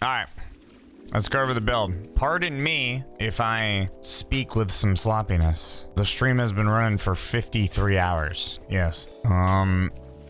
All right, let's go over the build. Pardon me if I speak with some sloppiness. The stream has been running for 53 hours. Yes.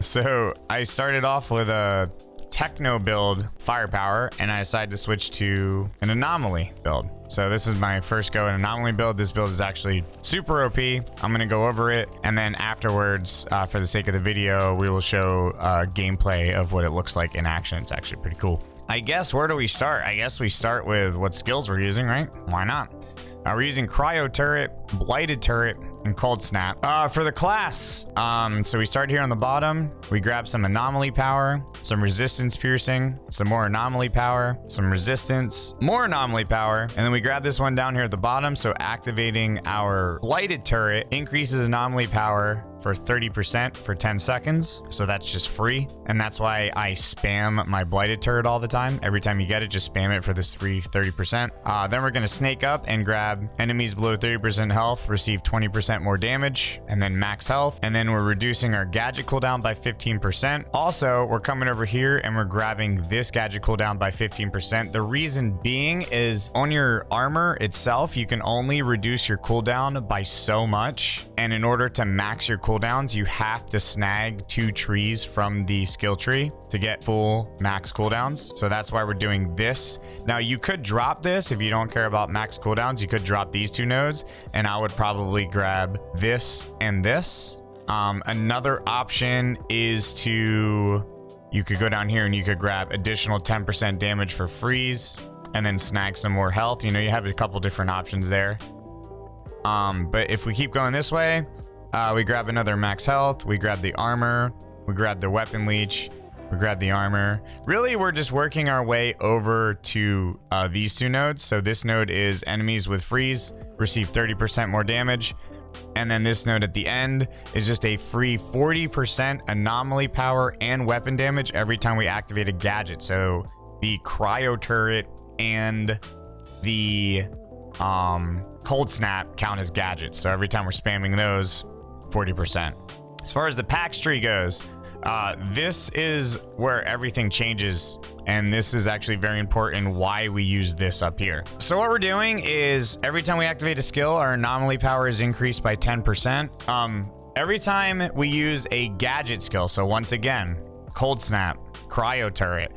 So I started off with a techno build firepower, and I decided to switch to an anomaly build. So this is my first go at anomaly build. This build is actually super OP. I'm going to go over it, and then afterwards, for the sake of the video, we will show gameplay of what it looks like in action. It's actually pretty cool. I guess, where do we start? I guess we start with what skills we're using, right? Why not? We're using Cryo Turret, Blighted Turret, and Cold Snap. For the class, so we start here on the bottom. We grab some Anomaly Power, some Resistance Piercing, some more Anomaly Power, some Resistance, more Anomaly Power, and then we grab this one down here at the bottom. So activating our Blighted Turret increases Anomaly Power for 30% for 10 seconds. So that's just free. And that's why I spam my Blighted Turret all the time. Every time you get it, just spam it for this free 30%. Then we're going to snake up and grab enemies below 30% health, receive 20% more damage, and then max health. And then we're reducing our gadget cooldown by 15%. Also, we're coming over here and we're grabbing this gadget cooldown by 15%. The reason being is on your armor itself, you can only reduce your cooldown by so much. And in order to max your cooldowns, you have to snag 2 trees from the skill tree to get full max cooldowns. So that's why we're doing this. Now you could drop this if you don't care about max cooldowns. You could drop these 2 nodes, and I would probably grab this and this. Another option is you could go down here and you could grab additional 10% damage for freeze and then snag some more health. You know, you have a couple different options there. But if we keep going this way, we grab another max health, we grab the armor, we grab the weapon leech, we grab the armor. Really, we're just working our way over to these 2 nodes. So this node is enemies with freeze, receive 30% more damage. And then this node at the end is just a free 40% anomaly power and weapon damage every time we activate a gadget. So the cryo turret and the cold snap count as gadgets. So every time we're spamming those, 40%. As far as the packs tree goes, this is where everything changes, and this is actually very important why we use this up here. So what we're doing is every time we activate a skill, our anomaly power is increased by 10%. Every time we use a gadget skill, so once again, cold snap, cryo turret,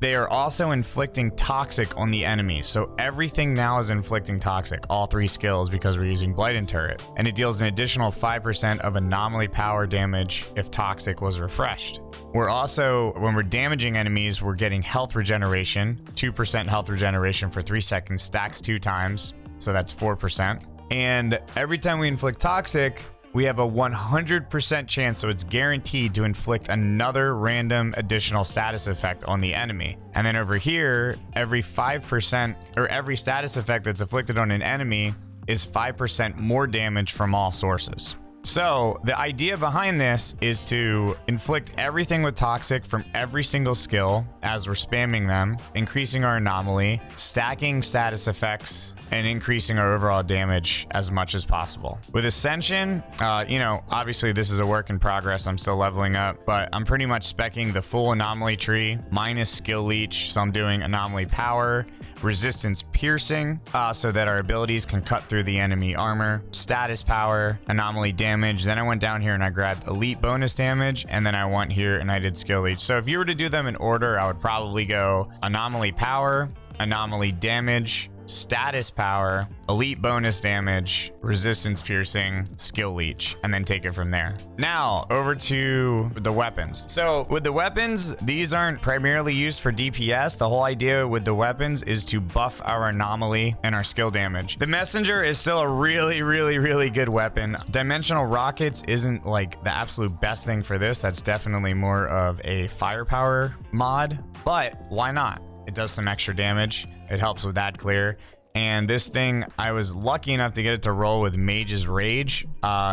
they are also inflicting toxic on the enemy. So everything now is inflicting toxic, all 3 skills, because we're using Blighted Turret. And it deals an additional 5% of anomaly power damage if toxic was refreshed. We're also, when we're damaging enemies, we're getting health regeneration, 2% health regeneration for 3 seconds, stacks 2 times. So that's 4%. And every time we inflict toxic, we have a 100% chance, so it's guaranteed to inflict another random additional status effect on the enemy. And then over here, every 5% or every status effect that's inflicted on an enemy is 5% more damage from all sources. So the idea behind this is to inflict everything with toxic from every single skill as we're spamming them, increasing our anomaly, stacking status effects, and increasing our overall damage as much as possible. With Ascension, you know, obviously this is a work in progress. I'm still leveling up, but I'm pretty much speccing the full anomaly tree minus skill leech. So I'm doing anomaly power, resistance piercing, so that our abilities can cut through the enemy armor, status power, anomaly damage. Then I went down here and I grabbed elite bonus damage, and then I went here and I did skill leech. So if you were to do them in order, I would probably go anomaly power, anomaly damage, status power, elite bonus damage, resistance piercing, skill leech, and then take it from there. Now over to the weapons. So with the weapons, these aren't primarily used for DPS. The whole idea with the weapons is to buff our anomaly and our skill damage. The messenger is still a really good weapon. Dimensional rockets isn't like the absolute best thing for this. That's definitely more of a firepower mod, but why not? It does some extra damage. It helps with that clear. And this thing, I was lucky enough to get it to roll with Mage's Rage.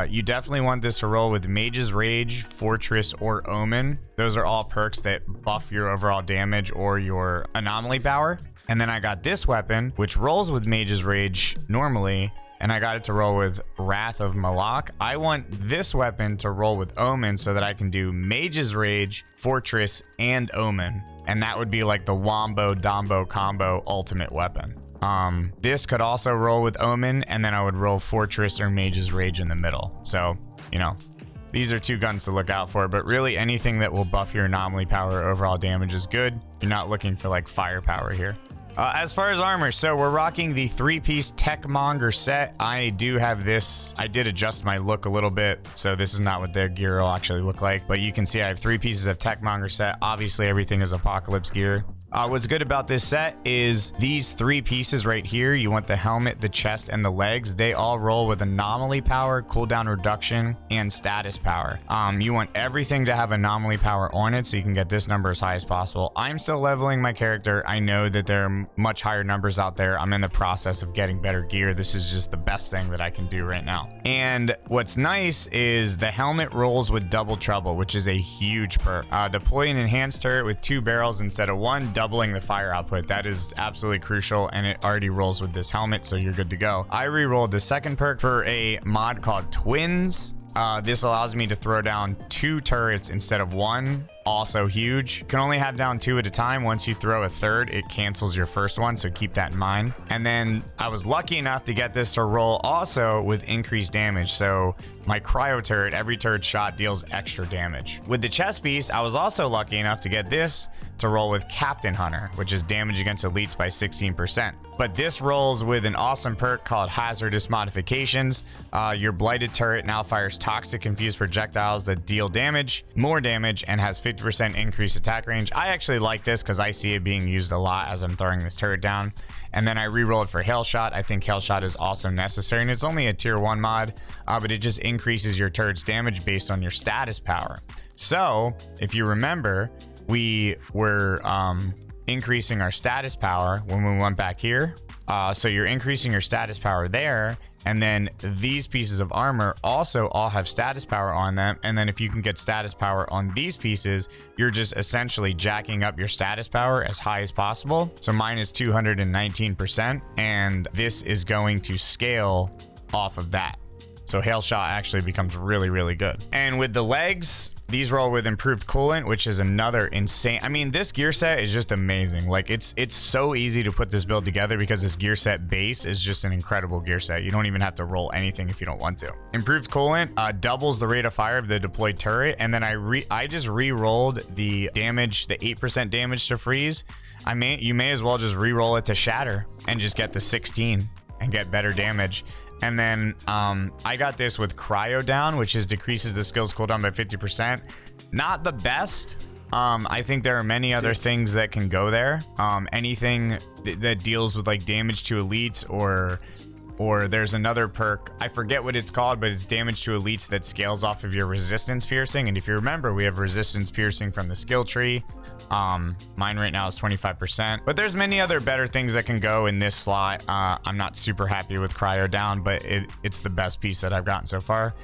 You definitely want this to roll with Mage's Rage, Fortress, or Omen. Those are all perks that buff your overall damage or your anomaly power. And then I got this weapon, which rolls with Mage's Rage normally, and I got it to roll with Wrath of Malak. I want this weapon to roll with Omen so that I can do Mage's Rage, Fortress, and Omen. and that would be like the wombo dombo combo ultimate weapon. This could also roll with Omen, and then I would roll Fortress or Mage's Rage in the middle. So, you know, these are 2 guns to look out for, but really anything that will buff your anomaly power or overall damage is good. You're not looking for like firepower here. As far as armor, so we're rocking the 3-piece Technomancer set. I do have this. I did adjust my look a little bit, so this is not what their gear will actually look like. But you can see I have 3 pieces of Technomancer set. Obviously, everything is Apocalypse gear. What's good about this set is these 3 pieces right here. You want the helmet, the chest, and the legs. They all roll with anomaly power, cooldown reduction, and status power. You want everything to have anomaly power on it so you can get this number as high as possible. I'm still leveling my character. I know that there are much higher numbers out there. I'm in the process of getting better gear. This is just the best thing that I can do right now. And what's nice is the helmet rolls with double trouble, which is a huge perk. Deploy an enhanced turret with 2 barrels instead of 1, doubling the fire output. That is absolutely crucial, and it already rolls with this helmet, so you're good to go. I re-rolled the second perk for a mod called Twins. This allows me to throw down 2 turrets instead of 1. Also huge. You can only have down 2 at a time. Once you throw a third, it cancels your first one, so keep that in mind. And then I was lucky enough to get this to roll also with increased damage. So my cryo turret, every turret shot deals extra damage. With the chest piece, I was also lucky enough to get this to roll with Captain Hunter, which is damage against elites by 16%. But this rolls with an awesome perk called Hazardous Modifications. Your blighted turret now fires toxic infused projectiles that deal damage, more damage, and has 50% increased attack range. I actually like this because I see it being used a lot as I'm throwing this turret down. And then I re-rolled for Hail Shot. I think Hail Shot is also necessary, and it's only a tier 1 mod, but it just increases your turret's damage based on your status power. So if you remember, we were increasing our status power when we went back here. So you're increasing your status power there, and then these pieces of armor also all have status power on them. And then if you can get status power on these pieces, you're just essentially jacking up your status power as high as possible. So mine is 219%, and this is going to scale off of that. So Hail Shot actually becomes really, really good. And with the legs, these roll with improved coolant, which is another insane. I mean, this gear set is just amazing. Like it's so easy to put this build together because this gear set base is just an incredible gear set. You don't even have to roll anything if you don't want to. Improved coolant doubles the rate of fire of the deployed turret. And then I just re-rolled the damage, the 8% damage to freeze. You may as well just re-roll it to shatter and just get the 16 and get better damage. And then I got this with Cryo Down, which decreases the skill's cooldown by 50%. Not the best. I think there are many other things that can go there. Anything that deals with like damage to elites, or there's another perk. I forget what it's called, but it's damage to elites that scales off of your resistance piercing. And if you remember, we have resistance piercing from the skill tree. Mine right now is 25%, but there's many other better things that can go in this slot. I'm not super happy with Cryo Down, but it's the best piece that I've gotten so far.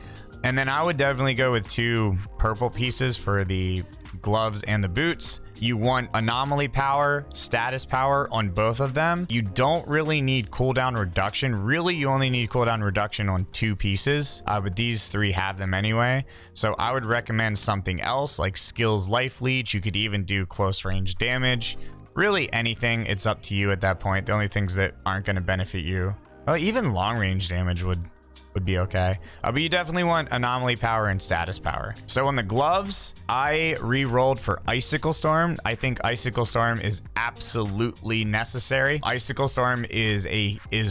And then I would definitely go with 2 purple pieces for the gloves and the boots. You want anomaly power, status power on both of them. You don't really need cooldown reduction. Really, you only need cooldown reduction on 2 pieces, but these 3 have them anyway. So I would recommend something else like skills life leech. You could even do close range damage. Really anything, it's up to you at that point. The only things that aren't going to benefit you, well, even long range damage would be okay, but you definitely want anomaly power and status power. So on the gloves, I re-rolled for Icicle Storm. I think Icicle Storm is absolutely necessary. Icicle Storm is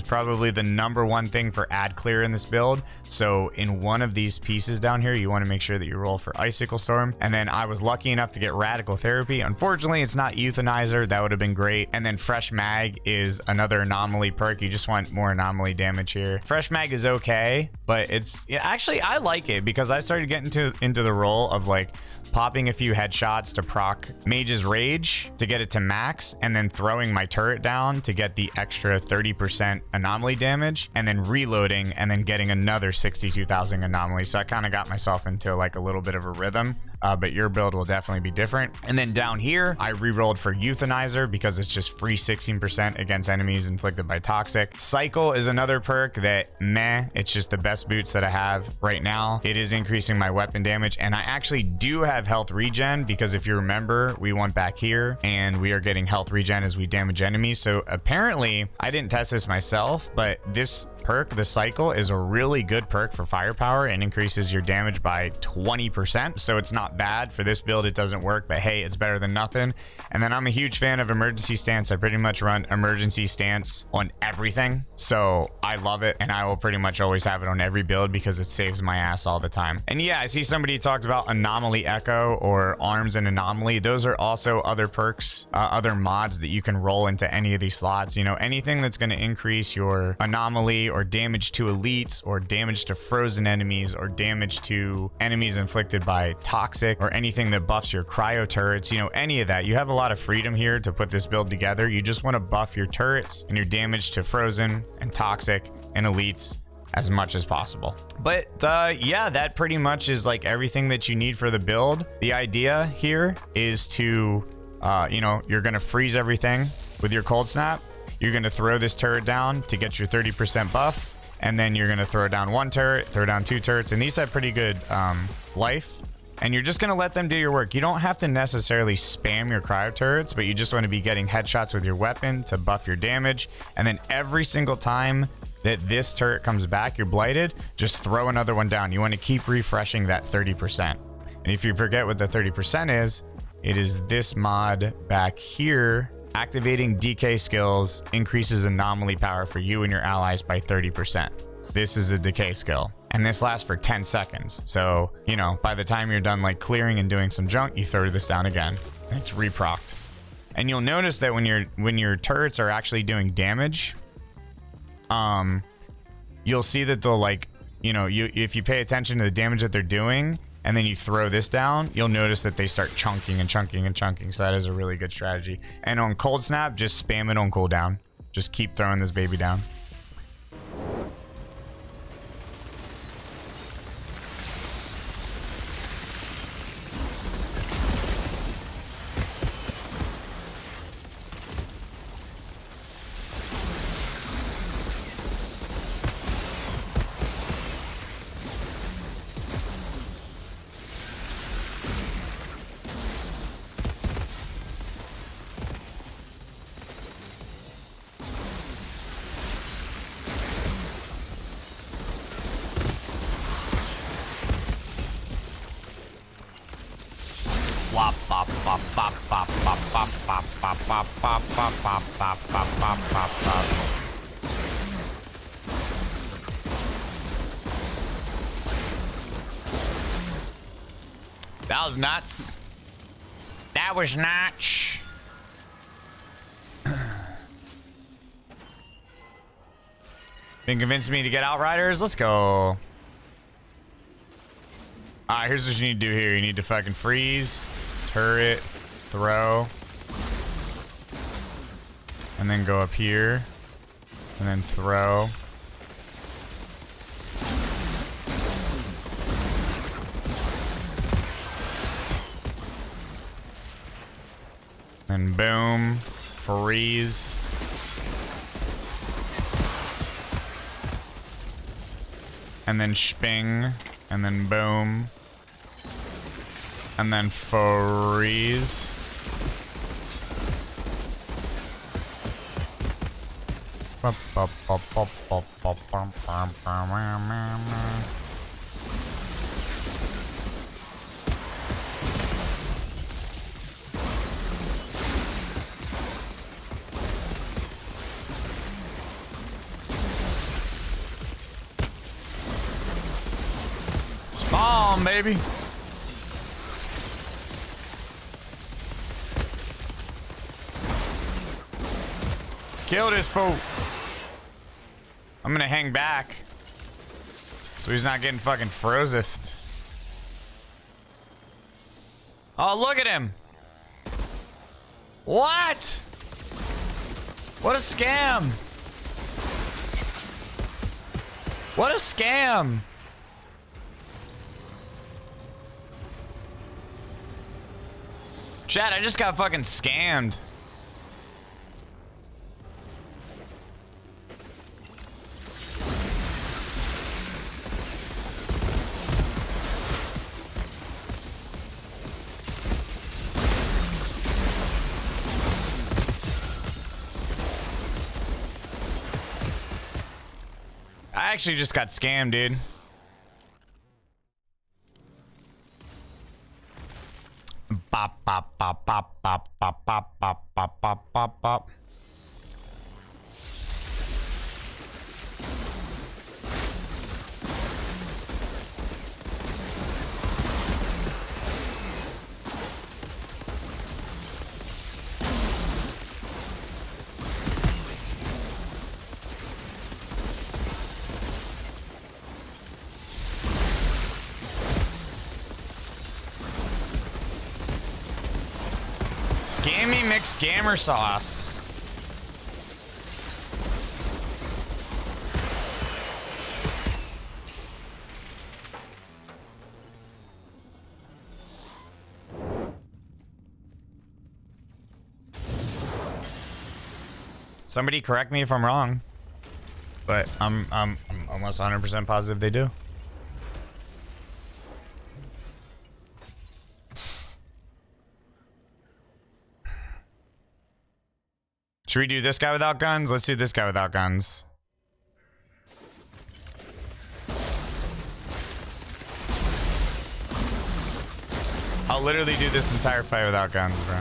probably the #1 thing for ad clear in this build. So in one of these pieces down here, you want to make sure that you roll for Icicle Storm. And then I was lucky enough to get Radical Therapy. Unfortunately, it's not Euthanizer. That would have been great. And then Fresh Mag is another anomaly perk. You just want more anomaly damage here. Fresh Mag is okay, but actually I like it because I started getting into the role of like popping a few headshots to proc Mage's Rage to get it to max, and then throwing my turret down to get the extra 30% anomaly damage, and then reloading and then getting another 62,000 anomaly. So I kind of got myself into like a little bit of a rhythm, but your build will definitely be different. And then down here, I re-rolled for Euthanizer because it's just free 16% against enemies inflicted by toxic. Cycle is another perk that it's just the best boots that I have right now. It is increasing my weapon damage, and I actually do have 5 health regen, because if you remember, we went back here and we are getting health regen as we damage enemies. So apparently, I didn't test this myself, but this perk, the cycle, is a really good perk for firepower and increases your damage by 20%. So it's not bad. For this build, it doesn't work, but hey, it's better than nothing. And then I'm a huge fan of emergency stance. I pretty much run emergency stance on everything. So I love it, and I will pretty much always have it on every build because it saves my ass all the time. And yeah, I see somebody talked about anomaly echo or arms and anomaly. Those are also other perks, other mods that you can roll into any of these slots. You know, anything that's going to increase your anomaly or damage to elites or damage to frozen enemies or damage to enemies inflicted by toxic, or anything that buffs your cryo turrets, you know, any of that. You have a lot of freedom here to put this build together. You just want to buff your turrets and your damage to frozen and toxic and elites as much as possible. But yeah, that pretty much is like everything that you need for the build. The idea here is to you know, you're gonna freeze everything with your cold snap. You're gonna throw this turret down to get your 30% buff, and then you're gonna throw down 1 turret, throw down 2 turrets, and these have pretty good life. And you're just gonna let them do your work. You don't have to necessarily spam your cryo turrets, but you just want to be getting headshots with your weapon to buff your damage. And then every single time that this turret comes back, you're blighted, just throw another one down. You want to keep refreshing that 30%. And if you forget what the 30% is, it is this mod back here. Activating DK skills increases anomaly power for you and your allies by 30%. This is a decay skill, and this lasts for 10 seconds. So, you know, by the time you're done like clearing and doing some junk, you throw this down again, and it's reprocced. And you'll notice that when your turrets are actually doing damage, you'll see that they'll, like, you know, if you pay attention to the damage that they're doing, and then you throw this down, you'll notice that they start chunking and chunking and chunking. So that is a really good strategy. And on cold snap, just spam it on cooldown. Just keep throwing this baby down. That was nuts. That was nuts. Been convincing me to get Outriders. Let's go. Alright, here's what you need to do here. You need to fucking freeze, turret, throw, and then go up here, and then throw. And boom, freeze. And then sping, and then boom. And then freeze. Spawn, baby. Kill this fool. I'm gonna hang back so he's not getting fucking frozeth. Oh, look at him. What? What a scam. What a scam. Chat, I just got fucking scammed. I actually just got scammed, dude. Bop, bop, bop, bop, bop, bop, bop, bop, bop, bop, bop, bop. Scammy mixed scammer sauce. Somebody correct me if I'm wrong, but I'm almost 100% positive they do. Should we do this guy without guns? Let's do this guy without guns. I'll literally do this entire fight without guns, bro.